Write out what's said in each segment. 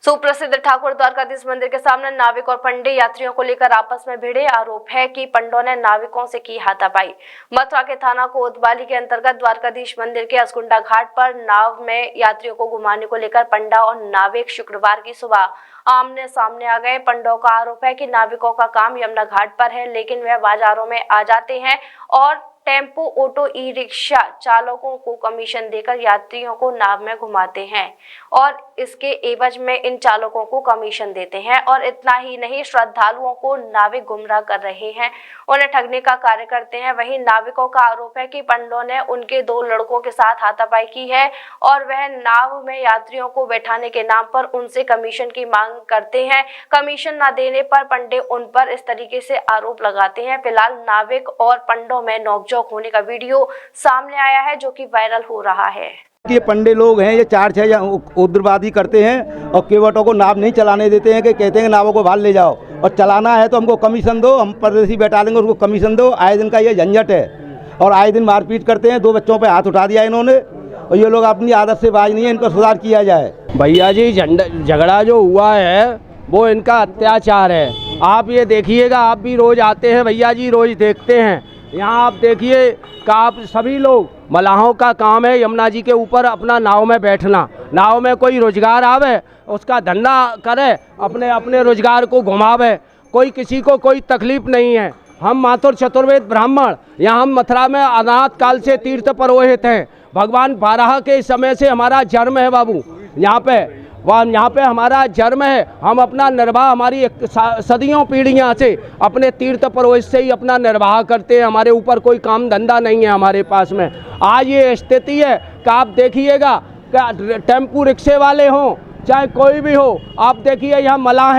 सुप्रसिद्ध ठाकुर द्वारकाधीश मंदिर के सामने नाविक और पंडे यात्रियों को लेकर आपस में भिड़े। आरोप है कि पंडों ने नाविकों से की हाथापाई। मथुरा के थाना कोतवाली के अंतर्गत द्वारकाधीश मंदिर के असकुंडा घाट पर नाव में यात्रियों को घुमाने को लेकर पंडा और नाविक शुक्रवार की सुबह आमने सामने आ गए। पंडों का आरोप है कि नाविकों का काम यमुना घाट पर है, लेकिन वह बाजारों में आ जाते हैं और टेम्पो, ऑटो, ई रिक्शा चालकों को कमीशन देकर यात्रियों को नाव में घुमाते हैं और इसके एवज में इन चालकों को कमीशन देते हैं। और इतना ही नहीं, श्रद्धालुओं को नाविक गुमराह कर रहे हैं, उन्हें ठगने का कार्य करते हैं। वहीं नाविकों का आरोप है कि पंडों ने उनके 2 लड़कों के साथ हाथापाई की है और वह नाव में यात्रियों को बैठाने के नाम पर उनसे कमीशन की मांग करते हैं। कमीशन न देने पर पंडे उन पर इस तरीके से आरोप लगाते हैं। फिलहाल नाविक और पंडों में नोकझोंक होने का वीडियो सामने आया है, जो कि वायरल हो रहा है। ये पंडे लोग हैं, ये 4-6 उग्रवादी करते हैं और केवटों को नाव नहीं चलाने देते हैं कि कहते हैं नावों को बाहर ले जाओ और चलाना है तो हमको कमीशन दो, हम परदेसी बैठा लेंगे, उसको कमीशन दो। आए दिन का ये झंझट है और आए दिन मारपीट करते हैं। 2 बच्चों पे हाथ उठा दिया इन्होंने और ये लोग अपनी आदत से बाज नहीं है, इनका सुधार किया जाए। भैया जी, झगड़ा जो हुआ है वो इनका अत्याचार है। आप ये देखिएगा, आप भी रोज़ आते हैं भैया जी, रोज़ देखते हैं। यहाँ आप देखिए कि आप सभी लोग, मलाहों का काम है यमुना जी के ऊपर अपना नाव में बैठना, नाव में कोई रोजगार आवे उसका धंधा करे, अपने अपने रोजगार को घुमावे, कोई किसी को कोई तकलीफ नहीं है। हम माथुर चतुर्वेद ब्राह्मण, यहाँ हम मथुरा में अनाथ काल से तीर्थ पुरोहित हैं। भगवान बारह के समय से हमारा जन्म है बाबू, यहाँ पे हमारा जन्म है। हम अपना निर्वाह हमारी सदियों पीढ़ियाँ से अपने तीर्थ पुरोहित से ही अपना निर्वाह करते हैं। हमारे ऊपर कोई काम धंधा नहीं है हमारे पास में। आज ये स्थिति है कि आप देखिएगा कि टेम्पू रिक्शे वाले हों चाहे कोई भी हो, आप देखिए यहाँ मल्लाह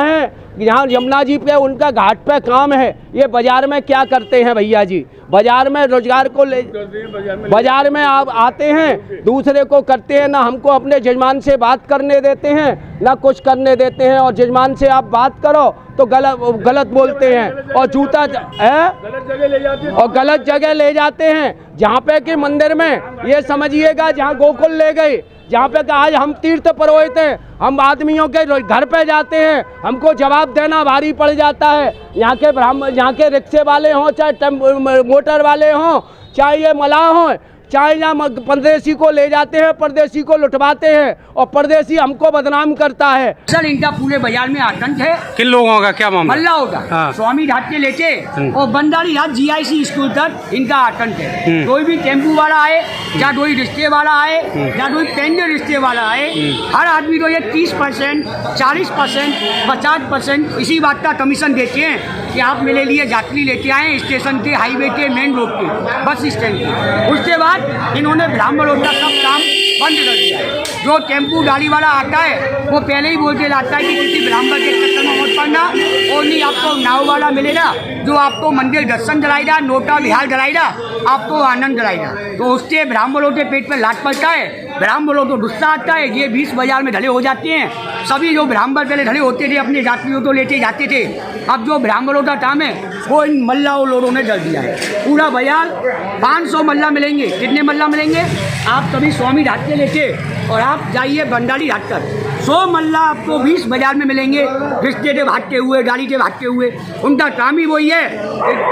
हैं, यहाँ यमुना जी पे उनका घाट पे काम है। ये बाजार में क्या करते हैं भैया जी? बाजार में रोजगार को ले, बाजार में आप आते हैं, दूसरे को करते हैं, ना हमको अपने जजमान से बात करने देते हैं, ना कुछ करने देते हैं। और जजमान से आप बात करो तो गलत बोलते हैं और जूता है और गलत जगह ले जाते हैं। जहाँ पे कि मंदिर में ये समझिएगा, जहाँ गोकुल ले गए, जहाँ पे आज हम तीर्थ पुरोहित हैं, हम आदमियों के घर पे जाते हैं, हमको जवाब देना भारी पड़ जाता है। यहाँ के ब्राह्मण, यहाँ के रिक्शे वाले हों चाहे मोटर वाले हों, चाहे ये मलाह हों, चाहे यहाँ परदेसी को ले जाते हैं, परदेसी को लुटवाते हैं और परदेसी हमको बदनाम करता है। सर, इनका पूरे बाजार में आतंक है। किन लोगों का क्या मामला? मल्लाहों का। हाँ। स्वामी घाट के लेके और बंडारी घाट GIC स्कूल तक इनका आतंक है। कोई भी टेम्पू वाला आए, या कोई रिश्ते वाला आए, या कोई पेंडे रिश्ते वाला आए, हर आदमी को ये 30%, 40%, 50% इसी बात का कमीशन देते हैं कि आप मेरे लिए यात्री लेके आए स्टेशन के, हाईवे के, मेन रोड के, बस स्टैंड के। उसके बाद इन्होंने ब्राह्मणों का सब काम बंद कर दिया है। जो टेम्पू गाड़ी वाला आता है वो पहले ही बोल के लाता है कि किसी ब्राह्मण के चक्कर में मत पड़ना, और नहीं आपको नाव वाला मिलेगा जो आपको मंदिर दर्शन कराएगा, नोटा बिहार कराएगा, आपको आनंद कराएगा। तो उससे ब्राह्मणों के पेट पर लात पड़ता है, ब्राह्मणों को गुस्सा आता है। ये 20 बाजार में ढले हो जाते हैं। सभी जो ब्राह्मण पहले ढले होते थे अपने यात्रियों को लेते जाते थे, अब जो ब्राह्मणों का काम है वो इन मल्लाहों लोगों ने डर दिया है। पूरा बाजार 500 मल्ला मिलेंगे। कितने मल्ला मिलेंगे? आप कभी स्वामी घाट के लेके और आप जाइए भंडारी घाट तक, 100 मल्ला आपको 20 बाजार में मिलेंगे। रिश्ते से भागते हुए, गाड़ी से भागते हुए, उनका काम ही वही है।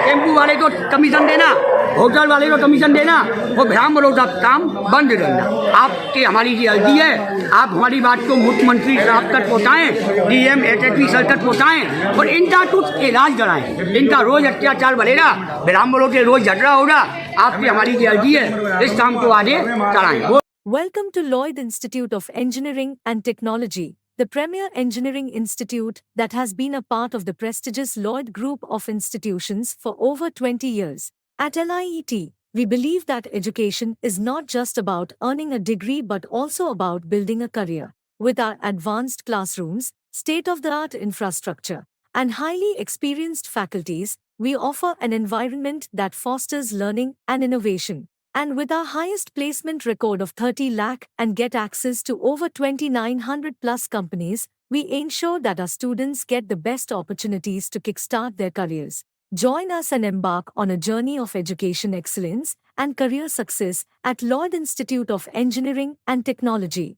टेम्पू वाले को कमीशन देना, होटल वाले को कमीशन देना, और ब्राह्मणों का काम बंद करना। आपकी हमारी जी अर्जी है, आप हमारी बात को मुख्यमंत्री साहब तक पहुँचाएँ, DM SSP सर तक पहुँचाएँ और इनका कुछ इलाज कराएँ। इनका रोज अत्याचार बढ़ेगा, ब्राह्मणों के रोज झगड़ा होगा। आपकी हमारी जी अर्जी है, इस काम को आगे चलाएँ। Welcome to Lloyd Institute of Engineering and Technology, the premier engineering institute that has been a part of the prestigious Lloyd Group of institutions for over 20 years. At LIET, we believe that education is not just about earning a degree but also about building a career. With our advanced classrooms, state-of-the-art infrastructure, and highly experienced faculties, we offer an environment that fosters learning and innovation. And with our highest placement record of 30 lakh and get access to over 2,900 plus companies, we ensure that our students get the best opportunities to kickstart their careers. Join us and embark on a journey of education excellence and career success at Lloyd Institute of Engineering and Technology.